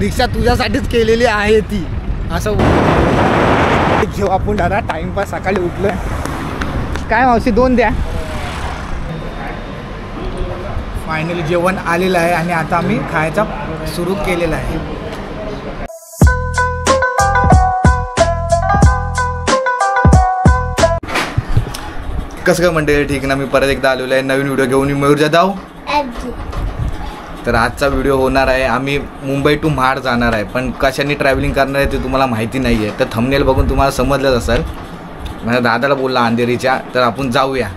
रिक्षा तुझ्यासाठीच केलेली आहे ती असं घेऊ आपण दादा. टाइमपास सकाळी उठलोय. काय मावशी 2 द्या. फायनली जेवण आलेलं आहे आणि आता आम्ही खायचा सुरू केलेला आहे. कसं काय मंडळी, ठीक ना. मी परत एकदा आलेलो आहे नवीन व्हिडिओ घेऊन, मयूर जाधव. तर आजचा व्हिडिओ होणार आहे, आम्ही मुंबई टू महाड जाणार आहे. पण कशाने ट्रॅव्हलिंग करणार आहे ते तुम्हाला माहिती नाही आहे. तर थंबनेल बघून तुम्हाला समजलंच असेल. माझ्या दादाला बोलला अंधेरीच्या, तर आपण जाऊया.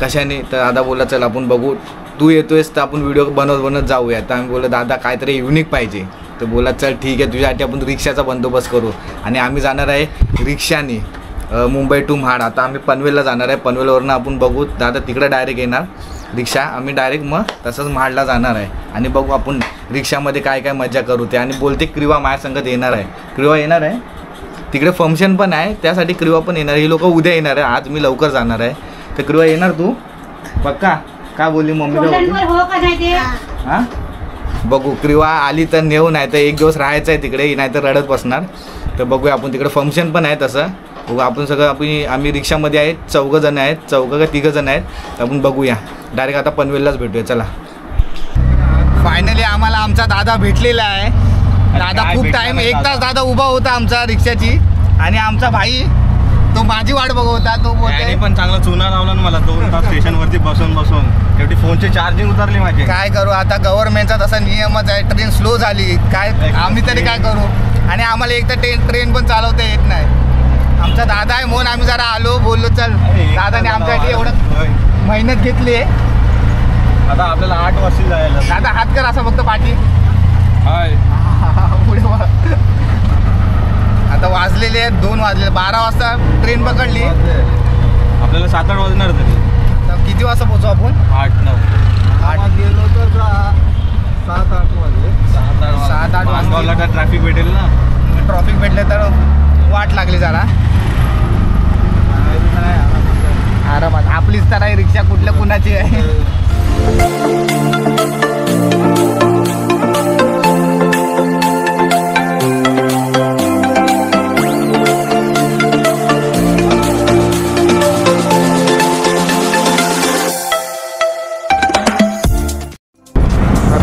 कशाने? तर दादा बोलला चल आपण बघू, तू येतोयस तर आपण व्हिडिओ बनवत जाऊया. तर आम्ही बोललो दादा काहीतरी युनिक पाहिजे. तर बोला चल ठीक आहे, तुझ्यासाठी आपण रिक्षाचा बंदोबस्त करू. आणि आम्ही जाणार आहे रिक्षाने मुंबई टू महाड. आता आम्ही पनवेलला जाणार आहे. पनवेलवरनं आपण बघू, दादा तिकडे डायरेक्ट येणार रिक्षा, आम्ही डायरेक्ट मग तसंच महाडला जाणार आहे. आणि बघू आपण रिक्षामध्ये काय काय मजा करू ते. आणि बोलते क्रिवा माझ्या संगत येणार आहे. क्रिवा येणार आहे, तिकडे फंक्शन पण आहे त्यासाठी क्रिवा पण येणार आहे. ही लोक उद्या येणार आहे, आज मी लवकर जाणार आहे. तर क्रिवा येणार तू पक्का? काय बोलली मम्मी? हां बघू, क्रिवा आली तर नेऊ, नाही तर 1 दिवस राहायचं आहे तिकडे, नाही तर रडत बसणार. तर बघूया आपण, तिकडे फंक्शन पण आहे तसं. बघू आपण सगळं, आम्ही रिक्षामध्ये आहेत, 4 जण आहेत, 4 का 3 जण आहेत. तर आपण बघूया डायरेक्ट आता पनवेललाच भेटूया. चला. फायनली आम्हाला आमचा दादा भेटलेला आहे. दादा खूप टाइम, 1 तास दादा उभा होता आमचा रिक्षाची. आणि आमचा भाई तो माझी वाट बघवता. तो बोलतोय पण चांगला चुना लावला ना मला 2 तास स्टेशनवरती बसून शेवटी फोनची चार्जिंग उतरली माझी. काय करू आता, गव्हर्नमेंटचा तसा नियमच आहे. ट्रेन स्लो झाली काय, आम्ही तरी काय करू. आणि आम्हाला एक तर ट्रेन पण चालवता येत नाही. आमचा दादा आहे म्हणून आम्ही जरा आलो, बोललो चल. दादाने आमच्यासाठी एवढं मेहनत घेतली आहे. आता आपल्याला 8 वाजता जायला. दादा हात कर असा फक्त पाठी. हाय पुढे आता वाजलेले आहेत 2 वाजले. 12 वाजता ट्रेन पकडली, आपल्याला 7-8 वाजणार तरी. तर किती वाजता पोहोचू आपण? 8-9 गेलो तर 7-8 वाजले. 7-8 वाजता ट्रॅफिक भेटेल ना. ट्रॅफिक भेटले तर वाट लागली जरा. आरामात आपलीच तर आहे रिक्षा, कुठल्या कुणाची आहे.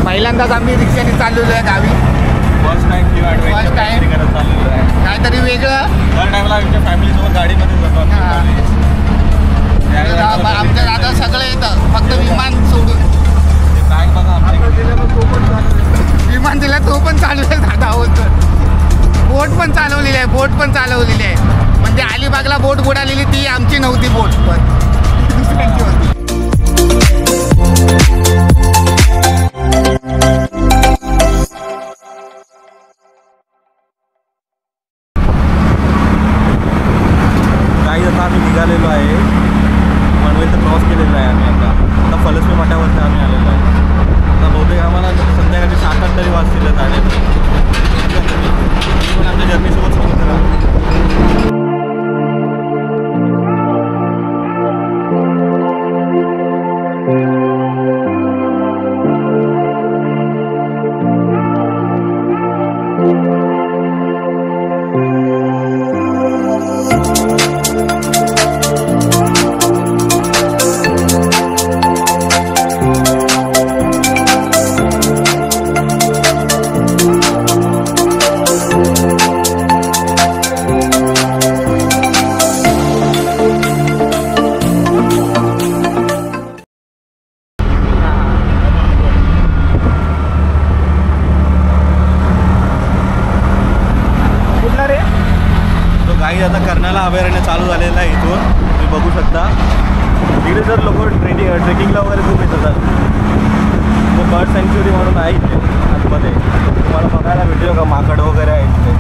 पहिल्यांदाच आम्ही रिक्षाने चाललेलो आहे गावी. फर्स्ट टाइम करत चाललेलो आहे. काहीतरी वेगळं. दर टाइमला आमच्या फॅमिलीसोबत गाडीमध्ये जातो. आमच्या दादा सगळं येतं, फक्त विमान सोडून. काय बघा, विमान दिला तो पण चालू आहे दादा. बोट पण चालवलेली आहे, बोट पण चालवलेली आहे. म्हणजे अलिबागला बोट बुडालेली ती आमची नव्हती बोट, पण दुसऱ्यांची होती. आता आम्ही निघालेलो आहे. पनवेल तर क्रॉस केलेलो आहे आम्ही. आता फलसमी मठावरती आम्ही आलेलो आहे. आता बहुतेक आम्हाला संध्याकाळी 7-8 तरी वाजतील जाण्याची. पण आमच्या जर्नीसोबत सोबत राहा. आता कर्नाला अभयारण्य चालू झालेलं आहे. इथून तुम्ही बघू शकता. तिकडे जर लोक ट्रेकिंगला वगैरे खूप येतात. तो बर्ड सँच्युरी म्हणून आहे इथे आतमध्ये. तुम्हाला बघायला भेटेल का माकड वगैरे आहे इथे.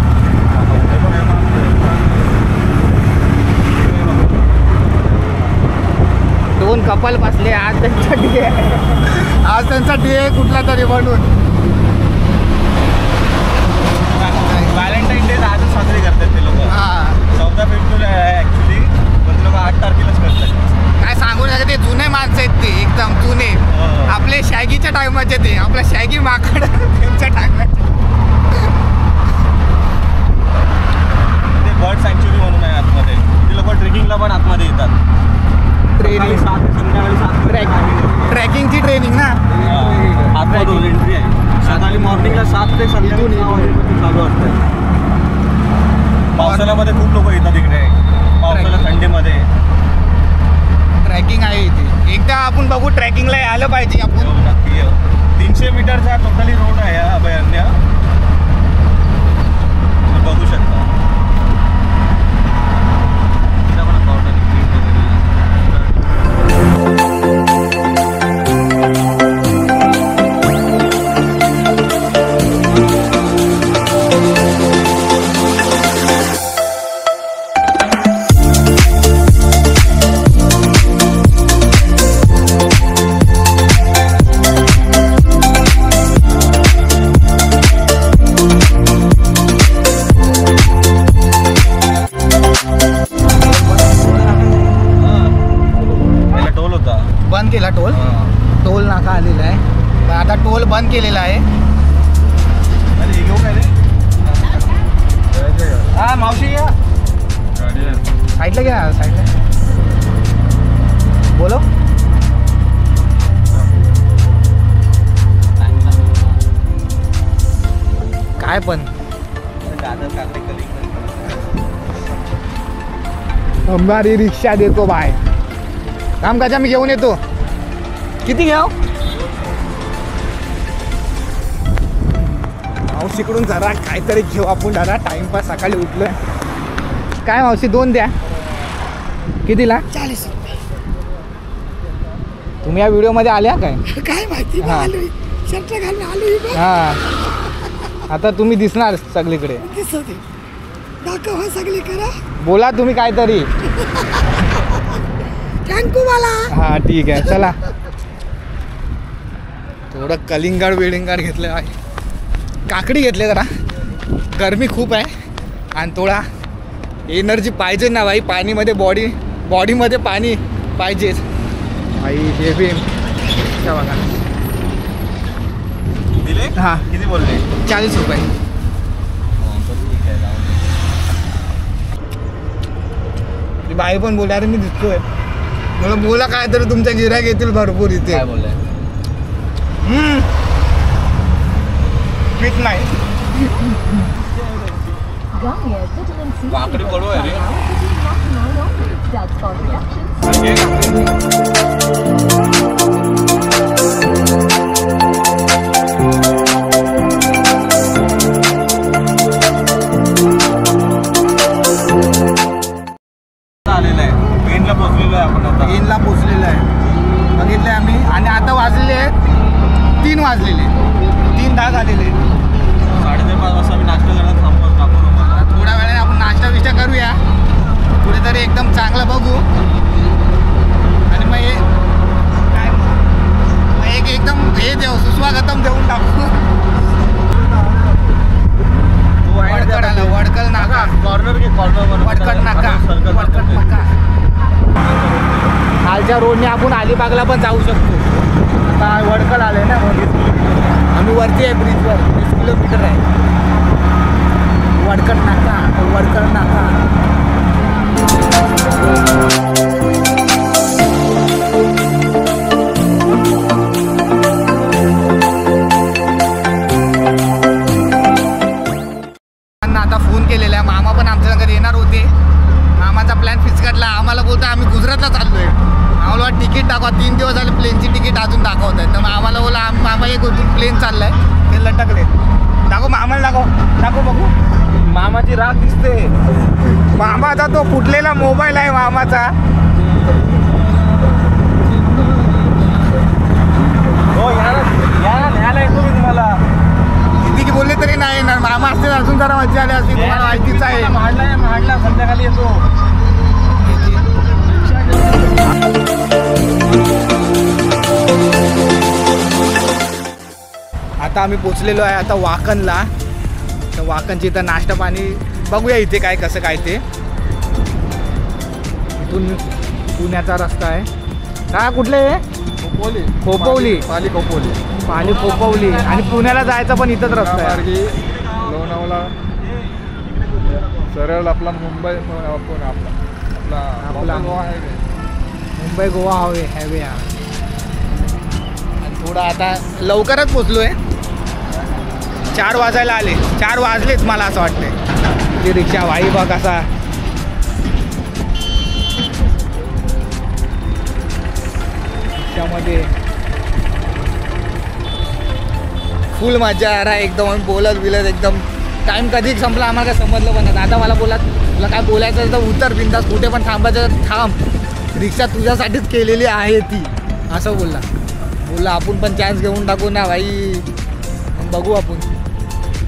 दोन कपल बसले. आज त्यांचा डे आहे. आज त्यांचा डे आहे कुठला तरी म्हणून. व्हॅलेंटाईन डे आजच साजरी करतात ते लोक. 14 फेब्रुवारी आहे ॲक्च्युली, पण ते लोक 8 तारखेलाच करतात. काय सांगू नका, ते जुने माणसं आहेत ते, एकदम जुने. आपले शॅगीच्या टायमाचे ते, आपला शॅगी माकड त्यांच्या टायमाचे. 7 ते संध्याकाळी 6 वाजेपर्यंत चालू असतं. पावसाळ्यामध्ये खूप लोक येतात इकडे, पावसाळ्या थंडीमध्ये. ट्रॅकिंग आहे इथे, एकदा आपण बघू ट्रॅकिंगला आलं पाहिजे आपण. नक्की 300 मीटरचा टोटली रोड आहे हा अभयारण्य, बघू शकता. बंद केला टोल, टोल नाका आलेला आहे, पण आता टोल बंद केलेला आहे. अरे हे घेऊ काय रे? हा मावशी या साईडला घ्या, साईडला बोलो. काय पण हमारी रिक्षा देतो बाय. काम काचा मी घेऊन येतो. किती घ्याव? मावशीकडून जरा काहीतरी घेऊ आपण दादा, टाइमपास. सकाळी उठलोय. काय मावशी 2 द्या. कितीला? 40 रुपये. तुम्ही या व्हिडिओमध्ये आल्या काय? काय माहिती, हा. शर्ट घालून आलो. हा, आता तुम्ही दिसणार सगळीकडे. दिसते दाखवा सगळी करा. बोला तुम्ही काहीतरी. थँक्यू मला. हा ठीक आहे, चला. थोडं कलिंगड वेळिंगड घेतलं आहे, काकडी घेतले. जरा गरमी खूप आहे आणि थोडा एनर्जी पाहिजे ना भाई. पाणीमध्ये बॉडीमध्ये पाणी पाहिजेच भाई. हे बी बघा. दिले? हां, किती बोलले? 40 रुपये. ती बाई पण बोला, अरे मी दिसतोय. मला बोला काय तरी, तुमच्या गिऱ्हाईक येतील भरपूर इथे. काय बोलले? पीठ नाही. काकडी कडू आहे रे. आलेला आहे मेनला पोहोचलेलो आहे आपण. आता ट्रेनला पोचलेलं आहे, बघितलं आम्ही. आणि आता वाजलेले आहेत 3 वाजलेले, 3:10 झालेले. 4:30 वाजता आम्ही नाश्ता करायला टाकू. थोड्या वेळाने आपण नाश्ता विष्टा करूया कुठेतरी, एकदम चांगलं बघू. आणि मग हे काय, मग एक एकदम हे देऊ, सुस्वागतम देऊन टाकू. वडकड आला, वडकल नाका. कॉर्नर घे, कॉर्नर. वडकड नाका, वडकड नाका. खालच्या रोडने आपण अलिबागला पण जाऊ शकतो. आता वडकड आले ना, आम्ही वरती आहे ब्रिजवर. 20 किलोमीटर आहे. वडकड नाका, वडकड नाका. आता फोन केलेला आहे, मामा पण आमच्या घरी येणार होते. मामाचा प्लॅन फिक्स आम्हाला बोलतो आम्ही गुजरातला चाललोय. आम्हाला तिकीट दाखवा, 3 दिवस झाले प्लेनची तिकीट अजून दाखवत आहे. तर मग आम्हाला बोला मामा एक प्लेन चाललाय, ते लटकले. दाखव मामाला, दाखव बघू. मामाची राग दिसते. मामाचा तो फुटलेला मोबाईल आहे मामाचा. हो या न्यायला येतो मी तुम्हाला. किती बोलले तरी नाही येणार. मामा असते अजून जरा मजा आली असती. तुम्हाला माहितीच आहे. महाडला संध्याकाळी येतो. आता आम्ही पोचलेलो आहे आता वाकणला. तर वाकणची इथं नाश्ता पाणी बघूया इथे काय कसं काय ते. इथून पुण्याचा रस्ता आहे. काय कुठले? खोपवली. पाली खोपवली. आणि पुण्याला जायचा पण इथंच रस्ता आहे. लोणावळा सरळ आपला मुंबई आपला मुंबई गोवा हायवे हा. आणि थोडा आता लवकरच पोचलो आहे. 4 वाजायला आले, 4 वाजलेच मला असं वाटतंय. ती रिक्षा वाई बघ असा रिक्षामध्ये फुल मजा आ रहा है एकदम. आम्ही बोलत बिलत एकदम टाइम कधी संपला आम्हाला काय समजलं पण नाही. आता मला बोला तुला काय बोलायचं तर उतर बिंदास, कुठे पण थांबायचं थांब, रिक्षा तुझ्यासाठीच केलेली आहे ती, असं बोलला. आपण पण चान्स घेऊन टाकू ना भाई, बघू आपण.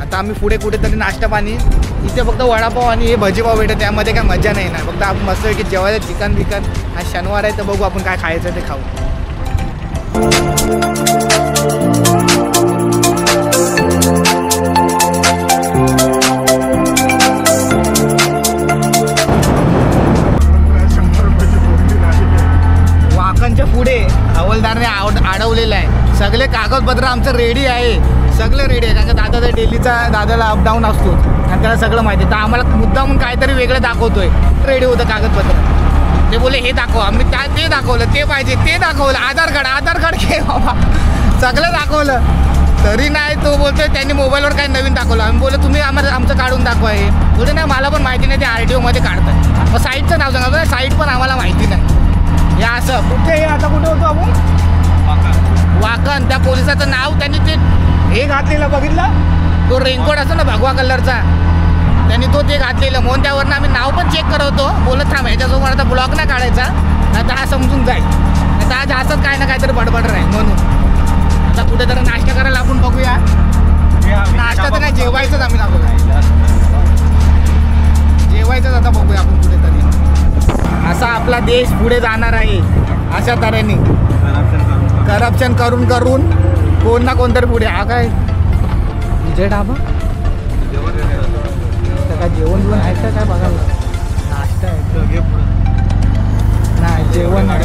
आता आम्ही पुढे कुठेतरी नाश्ता पाणी, इथे फक्त वडापाव आणि हे भजीपाव भेटत, त्यामध्ये काय मजा नाही ना. फक्त आपण मस्त की जेवायचं चिकन बिकन. आज शनिवार आहे तर बघू आपण काय खायचं ते खाऊ. वाकणच्या पुढे हवालदारने अडवलेलं आहे. सगळे कागदपत्र आमचं रेडी आहे, सगळं रेडी आहे. कारण का दादा तर डेलीचा दादाला अपडाऊन असतो आणि त्याला सगळं माहिती आहे. तर आम्हाला मुद्दामून काहीतरी वेगळं दाखवतोय. रेडी होतं कागदपत्र, ते बोले हे दाखव, आम्ही ते दाखवलं, ते पाहिजे ते दाखवलं, आधार कार्ड घे बाबा, सगळं दाखवलं तरी नाही. तो बोलतोय त्यांनी मोबाईलवर काही नवीन दाखवलं. आम्ही बोललो तुम्ही आम्हाला आमचं काढून दाखवा. हे बोलते नाही मला पण माहिती नाही, ते RTOमध्ये काढतात. मग साईटचं नाव सांगा, साईट पण आम्हाला माहिती नाही. हे असं कुठे, हे आता कुठे होतो आपण, वाकण. त्या पोलिसाचं नाव त्यांनी ते हे घातलेलं बघितलं, तो रेनकोट असतो ना भगवा कलरचा, त्यांनी तो ते घातलेलं. म्हणून त्यावरनं आम्ही नाव पण चेक करत होतो. बोलत थांब ह्याच्यासमोर आता ब्लॉक नाही काढायचा, नाही तर हा समजून जाईल, नाही तर आज असंच काय ना काहीतरी बडबड राहील. म्हणून आता कुठेतरी नाश्ता करायला आपण बघूया. नाश्ता तर काय जेवायचंच आम्ही दाखवलं, जेवायचंच आता बघूया आपण कुठेतरी. असा आपला देश पुढे जाणार आहे अशा तऱ्हेने, करप्शन करून करून कोण ना कोणतरी पुढे. हा काय विजय ढाबा, काय जेवण बिवण आहे का काय बघायला, नाश्ता आहे नाही जेवण नाही.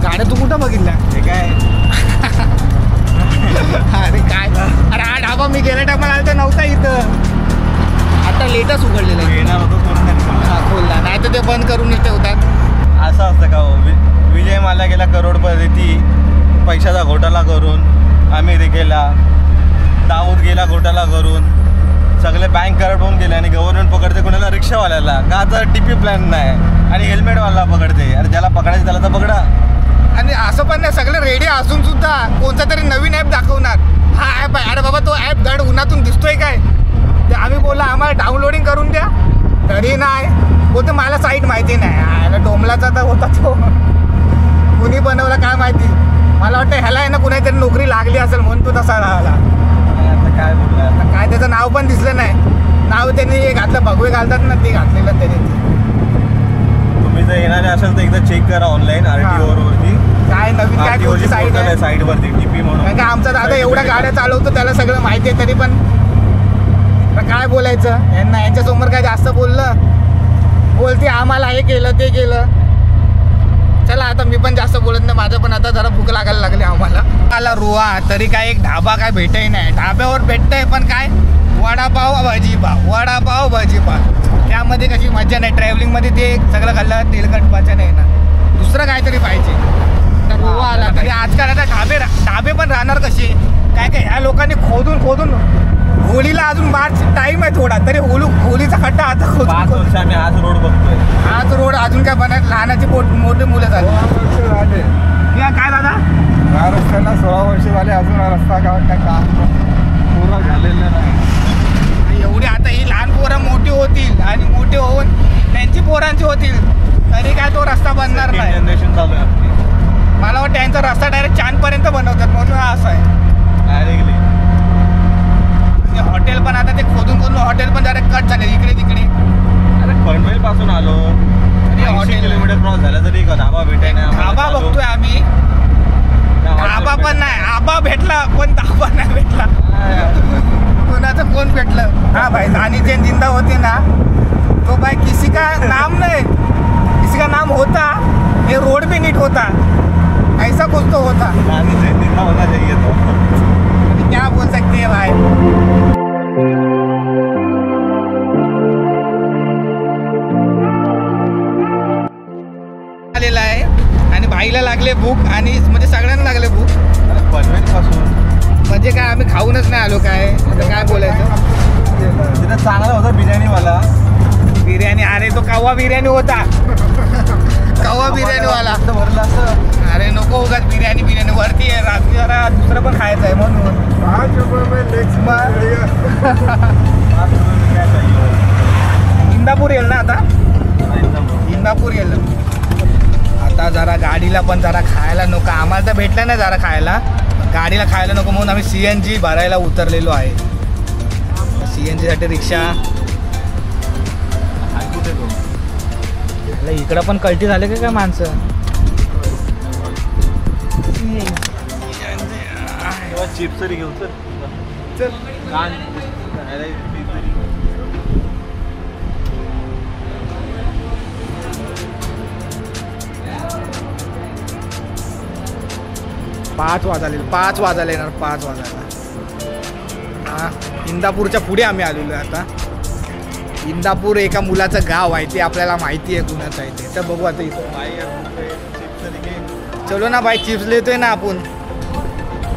गाड्या तू कुठं बघितल्या हे काय अरे काय, अरे हा ढाबा मी गेल्या टायमाला आलं तर नव्हता इथं, आता लेटच उघडलेलं आहे. येणार होतो खोलला, नाही तर ते बंद करून ठेवतात. असं असतं का हो? विजय माल्या गेला करोडपती पैशाचा घोटाळा करून, अमेरिकेला दाऊद गेला घोटाळा करून, सगळे बँक करप्ट होऊन गेले आणि गव्हर्नमेंट पकडते कोणाला, रिक्षावाल्याला का तर TP प्लॅन नाही आणि हेल्मेटवाला पकडते. अरे ज्याला पकडायचं त्याला तर पकडा. आणि असं पण नाही, सगळे रेडी असून सुद्धा कोणता तरी नवीन ॲप दाखवणार. हा ॲप आहे, अरे बाबा तो ॲप धड उन्हातून दिसतोय काय, ते आम्ही बोलला आम्हाला डाउनलोडिंग करून द्या, तरी नाही बोलतो मला साईट माहिती नाही. डोंबलाचा तर होता तो, कुणी बनवला काय माहिती. मला वाटतं ह्याला आहे ना कुणातरी नोकरी लागली असेल म्हणून तो तसा राहिला. आता काय बोलला, काय त्याचं नाव पण दिसलं नाही. नाव त्यांनी हे घातलं, भगवे घालतात ना ते घातलेलं त्यांनी. तुम्ही जर येणारे असेल तर एकदा चेक करा ऑनलाईन RTO वरती, काय नवीन काय कोणती साईट आहे साईटवरती TP म्हणून. कारण का आमचा दादा एवढ्या गाड्या चालवतो, त्याला सगळं माहिती आहे. तरी पण काय बोलायचं यांना, यांच्यासमोर काय जास्त बोलते आम्हाला हे केलं ते केलं. चला आता मी पण जास्त बोलत नाही, माझं पण आता जरा भूक लागायला लागली आम्हाला. आला रुवा तरी काय एक ढाबा काय भेटही नाही. ढाब्यावर भेटतंय पण काय वडापाव भजीपाव, वडापाव भजीपाव, त्यामध्ये कशी मजा नाही. ट्रॅव्हलिंगमध्ये ते सगळं खाल्लं तेलकट मजा नाही ना, दुसरं काहीतरी पाहिजे. तर रुवा आला तरी आजकाल आता ढाबे पण राहणार कसे काय काय, ह्या लोकांनी खोदून होळीला अजून मार्च टाईम आहे थोडा, तरी होळीचा खड्डा आता 5 वर्ष आम्ही हाच रोड बघतोय. हाच रोड अजून काय बनायला, लहानाची मोठी मुलं झाली. काय दादा, या रस्त्याला 16 वर्ष झाले, अजून हा रस्ता काय काम पूर्ण झालेलं नाही. एवढी आता ही लहान पोरं मोठी होतील आणि मोठे होऊन त्यांची पोरांची होतील, तरी काय तो रस्ता बनणार नाही. जनरेशन चालू आहे आपली. मला वाटतं त्यांचा रस्ता डायरेक्ट चांदपर्यंत बनवतात म्हणून हा असं आहे. डायरेक्टली हॉटेल पण आता ते खोदून हॉटेल पण डायरेक्ट कट झाले इकडे तिकडे. अरे पनवेल पासून आलो, 80 किलोमीटर क्रॉस झाला तरी ढाबा भेटाय नाही. ढाबा बघतोय आम्ही, ढाबा पण नाही, आबा भेटला पण धाबा नाही भेटला. कोणाचं कोण भेटलं. हा भाई नानी जे जिंदा होते ना, तो भाई किसी का नाम नहीं, किसी का नाम होता, ये रोड भी नीट होता, ऐसा कुछ तो होता. होना चाहिए तो क्या बोल सकते हैं भाई. आलेला आहे आणि भाईला लागले भूक आणि म्हणजे सगळ्यांना लागले भूक. पनवेल पासून म्हणजे काय आम्ही खाऊनच नाही आलो काय आता काय बोलायचं. तिथे चांगला होता बिर्याणीवाला. बिर्याणी अरे तो कव्वा बिर्याणी होता. कव्वा बिर्याणीवाला भरला असं. अरे नको उगाच बिर्याणी वरती आहे. रात्री जरा दुसरं पण खायचं आहे म्हणून. 5 रुपये में लेग्स इंदापूर येईल ना आता. इंदापूर येईल आता. जरा गाडीला पण जरा खायला नको. आम्हाला तर भेटलं नाही जरा खायला. गाडीला खायला नको म्हणून आम्ही CNG भरायला उतरलेलो आहे. CNG साठी रिक्षा. इकडं पण कल्टी झाले का काय माणसं. चिप्स तरी घेऊ चल. पाच वाजायला येणार. 5 वाजायला. हा इंदापूरच्या पुढे आम्ही आलेलो आहे आता. इंदापूर एका मुलाचं गाव आहे ते आपल्याला माहिती आहे कुणाचं आहे ते. तर बघू आता इथं. चलो ना भाई चिप्स लेतोय ना आपण.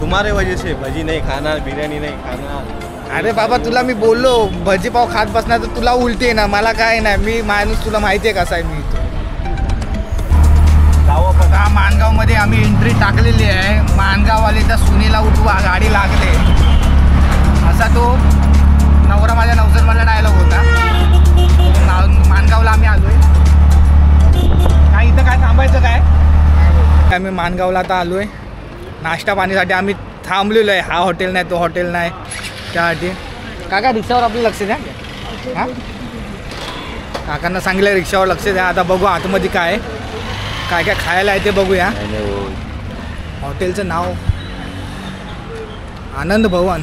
तुम्हारे वजह से भजी नहीं खाना, बिर्याणी नहीं खाना. अरे बाबा तुला मी बोललो भजी पाव खात बसणार तर तुला उलटी आहे ना. मला काय नाही. मी माणूस तुला माहिती आहे कसा आहे मी. बघा माणगावमध्ये आम्ही एंट्री टाकलेली आहे. माणगाववाले तर सुनीला उठवा गाडी लागले असा तो नवरा माझ्या नवसरमधला डायलॉग होता. माणगावला आम्ही आलोय. काय इथं काय थांबायचं काय. आम्ही माणगावला आता आलोय. नाश्ता पाणीसाठी आम्ही थांबलेलो आहे. हा हॉटेल नाही तो हॉटेल नाही त्यासाठी. काका रिक्षावर आपलं लक्ष द्या. हां काकांना सांगितलं रिक्षावर लक्ष द्या. आता बघू आतमध्ये काय काय काय खायला आहे ते बघूया. हॉटेलचं नाव आनंद भवन.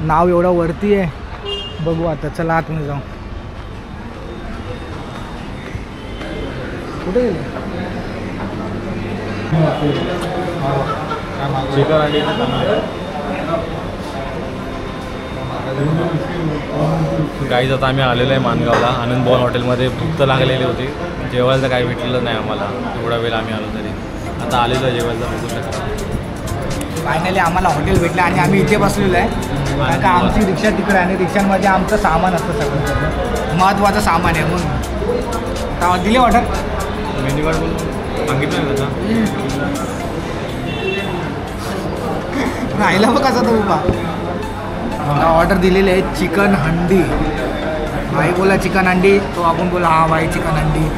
नाव एवढं वरती आहे. बघू आता चला आतमध्ये जाऊ. कुठे गेले. गाईज आता आम्ही आलेलो आहे माणगावला. आनंद भवन हॉटेलमध्ये भूक तर लागलेली होती. जेवायला तर काही भेटलेलं नाही आम्हाला. एवढा वेळ आम्ही आलो तरी. आता आलेलो आहे जेवायला. बघू शकता फायनली आम्हाला हॉटेल भेटलं आणि आम्ही इथे बसलेलो आहे. कारण का आमची रिक्षा तिकडे आहे आणि रिक्षांमध्ये आमचं सामान असतं सगळं महत्त्वाचं सामान आहे म्हणून. आता दिले ऑर्डर. मेन्यू कार्ड बोलून सांगितलं ना राहिला बघ कसा तो उभा. ऑर्डर दिलेली आहे चिकन हंडी. भाई बोला चिकन हंडी तो आपण बोला हा भाई चिकन हंडी.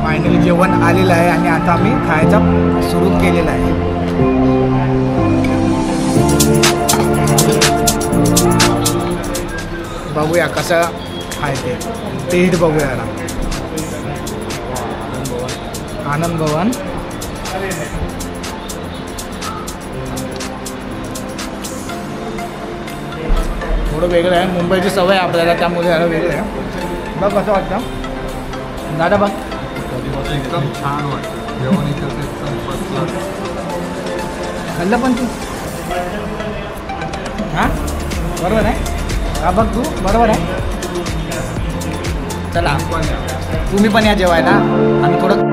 फायनली जेवण आलेलं आहे आणि आता आम्ही खायचा सुरू केलेला आहे. बघूया कसं खायचे टेस्ट बघूया याला. आनंद भवन. थोडं वेगळं आहे. मुंबईची सवय आहे आपल्याला त्यामुळे याला वेगळं आहे. बघ कसं वाटतं दादा. बघ एकदम छान वाटतं जेवण इकडचं एकदम फर्स्ट क्लास. खाल्लं पण तू. हां बरोबर आहे. हा बघ तू बरोबर आहे. चला तुम्ही पण या जेवायला. आम्ही थोडं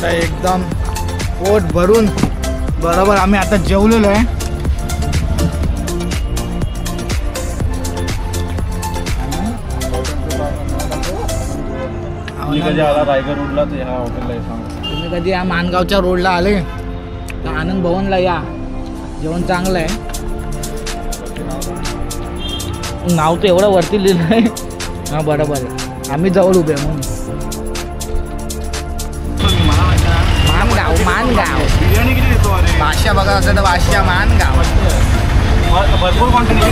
एकदम पोट भरून बरोबर आम्ही आता जेवलेलो आहे. कधी आला रायगड रोडला तर ह्या हॉटेलला सांग. तुम्ही कधी या माणगावच्या रोडला आले तर आनंद भवनला या, जेवण चांगलं आहे. नाव तर एवढं वरती लिहिलं आहे. हां बरोबर आहे, आम्ही जवळ उभे आहे म्हणून. मानगाव बिर्याणी किती देतो अरे? भाषा बघा असेल तर भाषा मानगाव. भरपूर क्वांटिटी.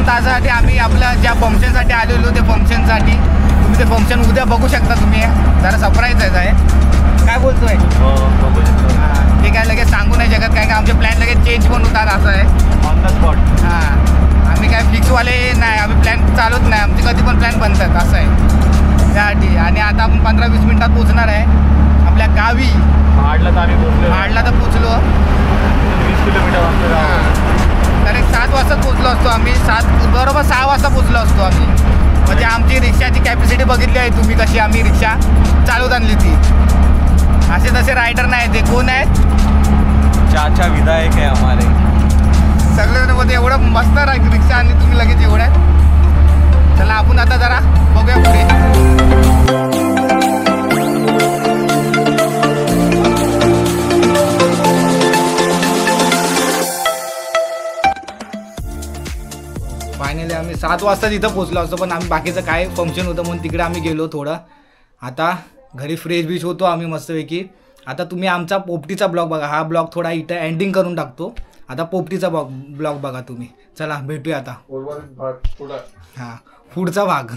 तासासाठी आम्ही आपल्या ज्या फंक्शनसाठी आलेलो ते फंक्शनसाठी तुम्ही ते फंक्शन उद्या बघू शकता. तुम्ही जरा सरप्राईज आहे. काय बोलतोय? ते काय लगेच सांगू नाही शकत, काय का आमचे प्लॅन लगेच चेंज पण होतात. असं आहे ऑन द स्पॉट. हां, आम्ही काय फिक्सवाले नाही, आम्ही प्लॅन चालवत नाही, आमचे कधी पण प्लॅन बनतात. असं आहे त्यासाठी. आणि आता आपण 15-20 मिनिटात पोहोचणार आहे आपल्या गावी. महाडला तर आम्ही पोहोचलो. महाडला तर पोचलो. 20 किलोमीटर अंतर. तर 7 वाजता पोचलो असतो आम्ही. बरोबर 6 वाजता पोचलो असतो आम्ही. म्हणजे आमची रिक्षाची कॅपॅसिटी बघितली आहे तुम्ही, कशी आम्ही रिक्षा चालवत आणली ती. असे तसे रायडर नाही, ते कोण आहेत? चाचा विधायक आहे आम्हाला. सगळे एवढं मस्त रिक्षा आणि तुम्ही लगेच एवढ्यात. चला आपण आता जरा बघूया पुढे. फायनली आम्ही 7 वाजता तिथं पोचलो असतो, पण आम्ही बाकीचं काय फंक्शन होतं म्हणून तिकडे आम्ही गेलो थोडं. आता घरी फ्रेश बीच होतो आम्ही मस्तपैकी. आता तुम्ही आमचा पोपटीचा ब्लॉग बघा. हा ब्लॉग थोडा इथं एंडिंग करून टाकतो. आता पोपटीचा ब्लॉग बघा तुम्ही. चला भेटूया आता. उर्वरित भाग पुढं. हां, पुढचा भाग.